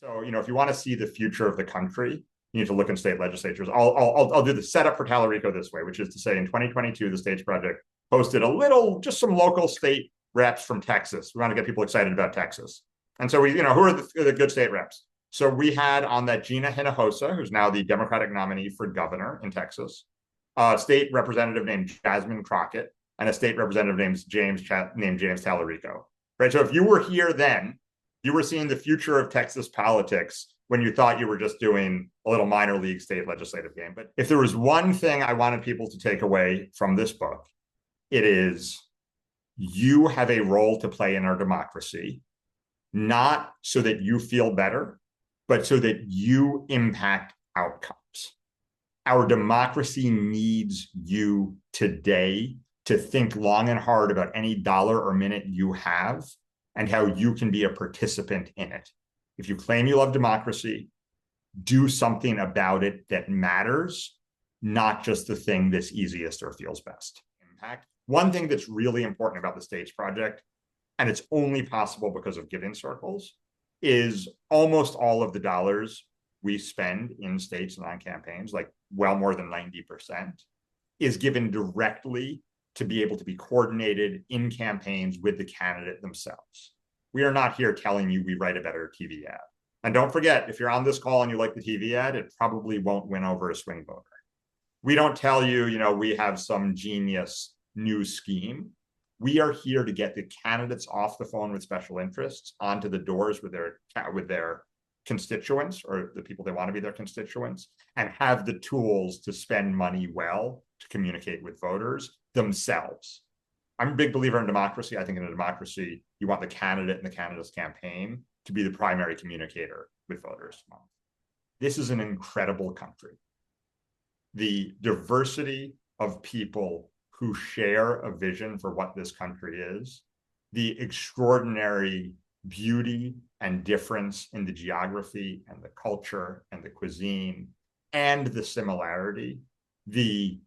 So, if you want to see the future of the country, you need to look in state legislatures. I'll do the setup for Talarico this way, which is to say in 2022, the States Project posted just some local state reps from Texas. We want to get people excited about Texas. And so who are the good state reps? So we had on that Gina Hinojosa, who's now the Democratic nominee for governor in Texas, a state representative named Jasmine Crockett, and a state representative named James Talarico. Right. So if you were here then, you were seeing the future of Texas politics when you thought you were just doing a little minor league state legislative game. But if there was one thing I wanted people to take away from this book, it is you have a role to play in our democracy, not so that you feel better, but so that you impact outcomes. Our democracy needs you today to think long and hard about any dollar or minute you have and how you can be a participant in it. If you claim you love democracy, do something about it that matters, not just the thing that's easiest or feels best. Impact. One thing that's really important about the States Project, and it's only possible because of giving circles, is almost all of the dollars we spend in states and on campaigns, like well more than 90%, is given directly to be able to be coordinated in campaigns with the candidate themselves. We are not here telling you we write a better TV ad. And don't forget, if you're on this call and you like the TV ad, it probably won't win over a swing voter. We don't tell you, we have some genius new scheme. We are here to get the candidates off the phone with special interests onto the doors with their constituents or the people they want to be their constituents, and have the tools to spend money well to communicate with voters themselves. I'm a big believer in democracy. I think in a democracy, you want the candidate and the candidate's campaign to be the primary communicator with voters. This is an incredible country. The diversity of people who share a vision for what this country is, the extraordinary beauty and difference in the geography and the culture and the cuisine and the similarity, the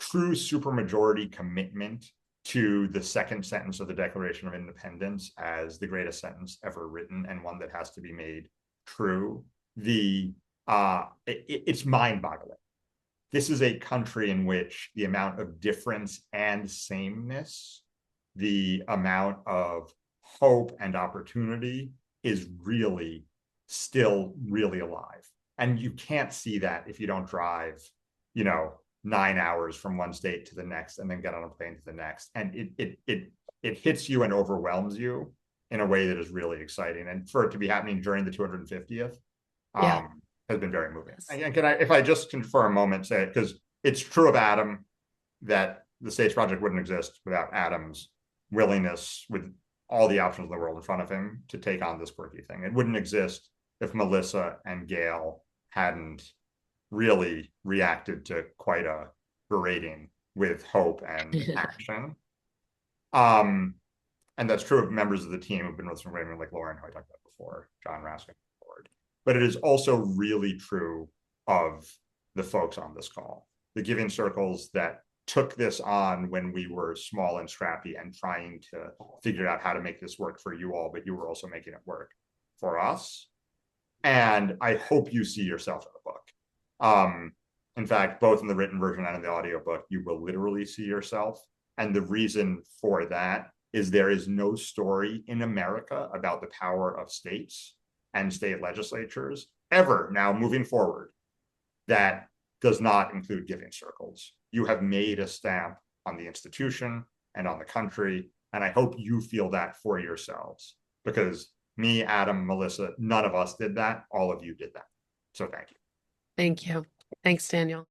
true supermajority commitment to the second sentence of the Declaration of Independence as the greatest sentence ever written and one that has to be made true. It's mind-boggling. This is a country in which the amount of difference and sameness, the amount of hope and opportunity is really still really alive. And you can't see that if you don't drive, 9 hours from one state to the next and then get on a plane to the next. And it hits you and overwhelms you in a way that is really exciting. And for it to be happening during the 250th has been very moving. And if I just can for a moment say it, because it's true of Adam that the States Project wouldn't exist without Adam's willingness with all the options in the world in front of him to take on this quirky thing. It wouldn't exist if Melissa and Gail hadn't really reacted to quite a berating with hope and action. And that's true of members of the team who've been with us from Raymond, like Lauren, who I talked about before, John Raskin. But it is also really true of the folks on this call, the giving circles that took this on when we were small and scrappy and trying to figure out how to make this work for you all, but you were also making it work for us. And I hope you see yourself in the book. In fact, both in the written version and in the audiobook, you will literally see yourself. And the reason for that is there is no story in America about the power of states and state legislatures ever now moving forward that does not include giving circles. You have made a stamp on the institution and on the country, and I hope you feel that for yourselves, because me, Adam, Melissa, none of us did that. All of you did that. So thank you. Thank you. Thanks, Daniel.